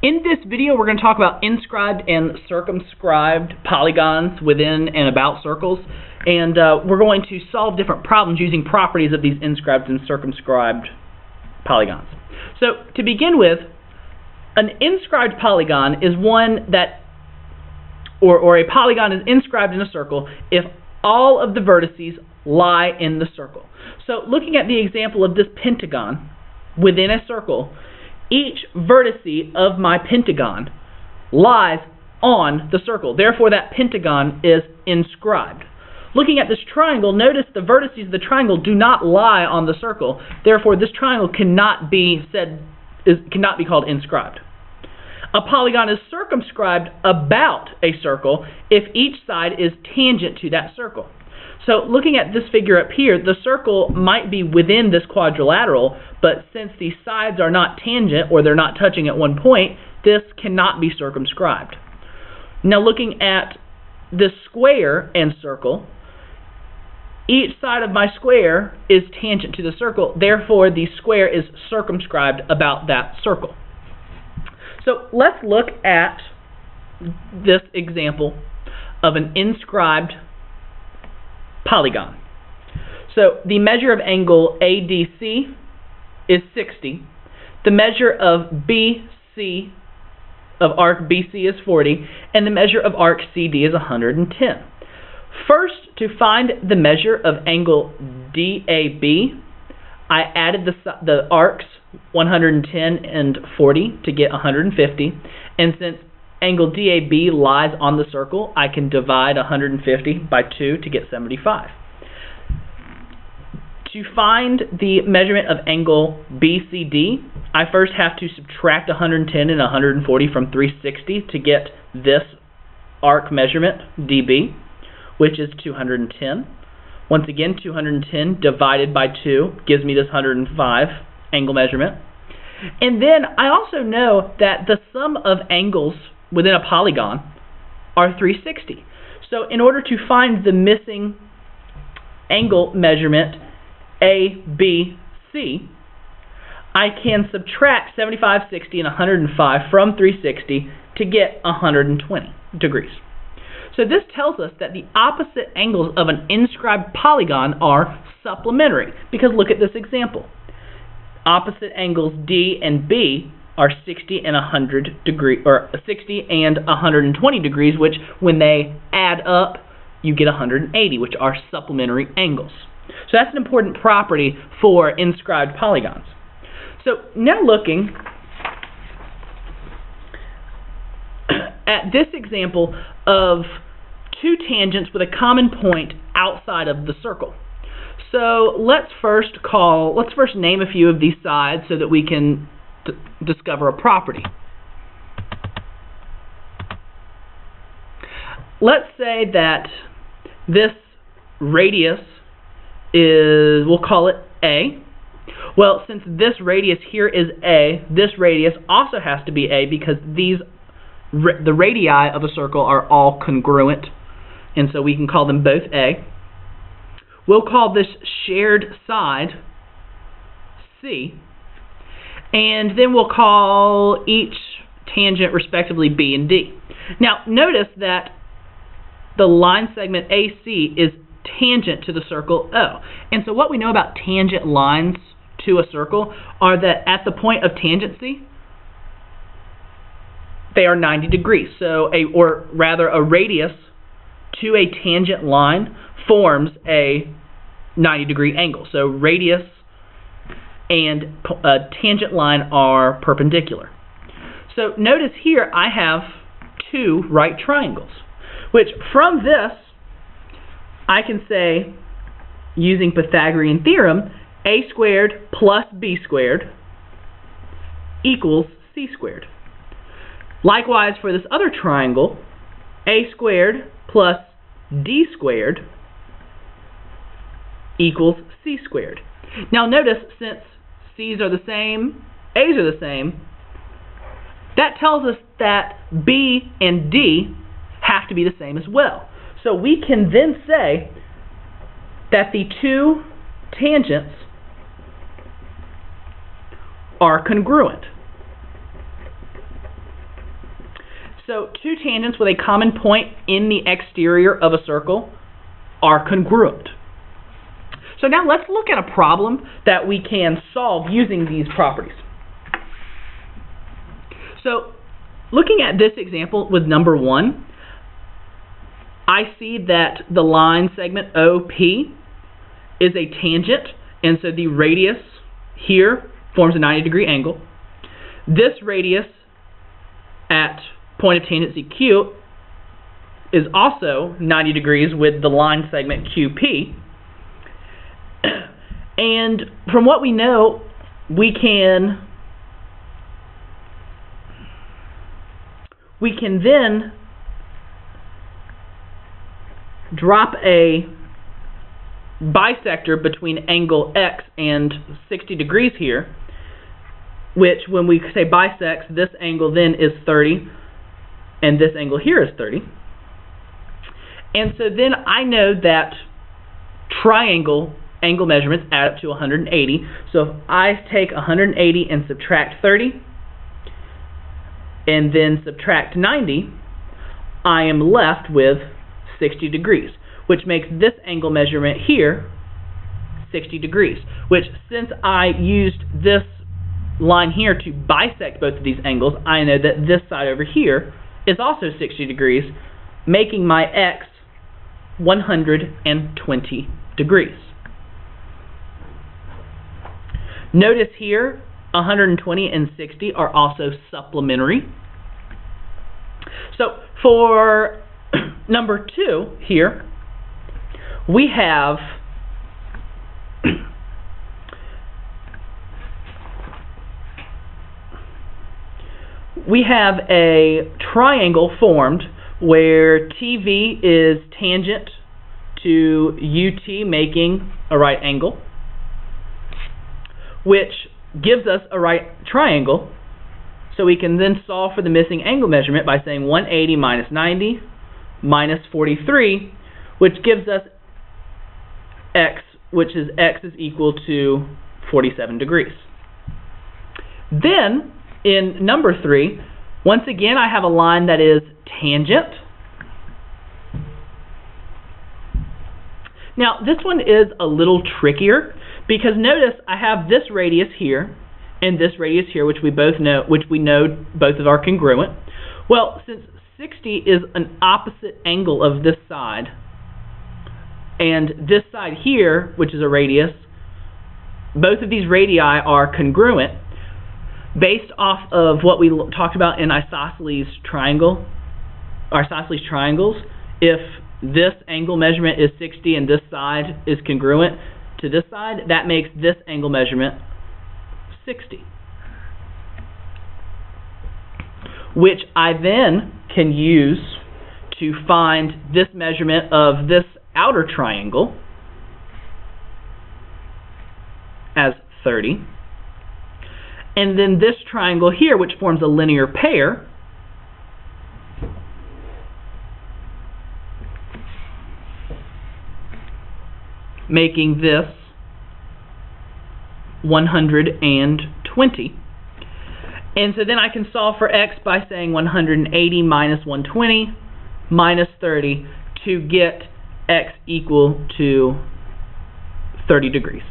In this video, we're going to talk about inscribed and circumscribed polygons within and about circles, and we're going to solve different problems using properties of these inscribed and circumscribed polygons. So, to begin with, an inscribed polygon is one that, or a polygon is inscribed in a circle if all of the vertices lie in the circle. So, looking at the example of this pentagon within a circle, each vertice of my pentagon lies on the circle. Therefore, that pentagon is inscribed. Looking at this triangle, notice the vertices of the triangle do not lie on the circle. Therefore, this triangle cannot be called inscribed. A polygon is circumscribed about a circle if each side is tangent to that circle. So looking at this figure up here, the circle might be within this quadrilateral, but since the sides are not tangent, or they're not touching at one point, this cannot be circumscribed. Now looking at this square and circle, each side of my square is tangent to the circle, therefore the square is circumscribed about that circle. So let's look at this example of an inscribed polygon. So the measure of angle ADC is 60. The measure of BC, of arc BC, is 40, and the measure of arc CD is 110. First, to find the measure of angle DAB, I added the arcs 110 and 40 to get 150, and since angle DAB lies on the circle, I can divide 150 by 2 to get 75. To find the measurement of angle BCD, I first have to subtract 110 and 140 from 360 to get this arc measurement, DB, which is 210. Once again, 210 divided by 2 gives me this 105 angle measurement. And then I also know that the sum of angles within a polygon are 360. So in order to find the missing angle measurement ABC, I can subtract 75, 60, and 105 from 360 to get 120 degrees. So this tells us that the opposite angles of an inscribed polygon are supplementary, because look at this example. Opposite angles D and B are 60 and 100 degrees, or 60 and 120 degrees, which when they add up, you get 180, which are supplementary angles. So that's an important property for inscribed polygons. So now looking at this example of two tangents with a common point outside of the circle. So let's first name a few of these sides so that we can discover a property. Let's say that this radius is, we'll call it A. Well, since this radius here is A, this radius also has to be A because the radii of a circle are all congruent, and so we can call them both A. We'll call this shared side C, and then we'll call each tangent respectively B and D. Now notice that the line segment AC is tangent to the circle O. And so what we know about tangent lines to a circle are that at the point of tangency, they are 90 degrees. So a radius to a tangent line forms a 90-degree angle. So radius and a tangent line are perpendicular. So notice here I have two right triangles, which from this I can say, using Pythagorean theorem, a squared plus b squared equals c squared. Likewise, for this other triangle, a squared plus d squared equals c squared. Now notice, since c's are the same, a's are the same, that tells us that b and d have to be the same as well. So we can then say that the two tangents are congruent. So two tangents with a common point in the exterior of a circle are congruent. So now let's look at a problem that we can solve using these properties. So looking at this example with number 1, I see that the line segment OP is a tangent, and so the radius here forms a 90-degree angle. This radius at point of tangency Q is also 90 degrees with the line segment QP. And from what we know, we can then drop a bisector between angle X and 60 degrees here, which when we say bisects, this angle then is 30 and this angle here is 30. And so then I know that triangle angle measurements add up to 180. So if I take 180 and subtract 30 and then subtract 90, I am left with 60 degrees, which makes this angle measurement here 60 degrees, which since I used this line here to bisect both of these angles, I know that this side over here is also 60 degrees, making my X 120 degrees. Notice here 120 and 60 are also supplementary. So for number 2 here, we have a triangle formed where TV is tangent to UT, making a right angle, which gives us a right triangle. So we can then solve for the missing angle measurement by saying 180 minus 90 minus 43, which gives us X, which is X is equal to 47 degrees. Then in number 3, once again I have a line that is tangent. Now this one is a little trickier because notice I have this radius here and this radius here, which we know both of are congruent. Well, since 60 is an opposite angle of this side, and this side here, which is a radius, both of these radii are congruent based off of what we talked about in isosceles triangles. If this angle measurement is 60 and this side is congruent to this side, that makes this angle measurement 60, which I then can use to find this measurement of this outer triangle as 30, and then this triangle here, which forms a linear pair, making this 120. And so then I can solve for X by saying 180 minus 120 minus 30 to get X equal to 30 degrees.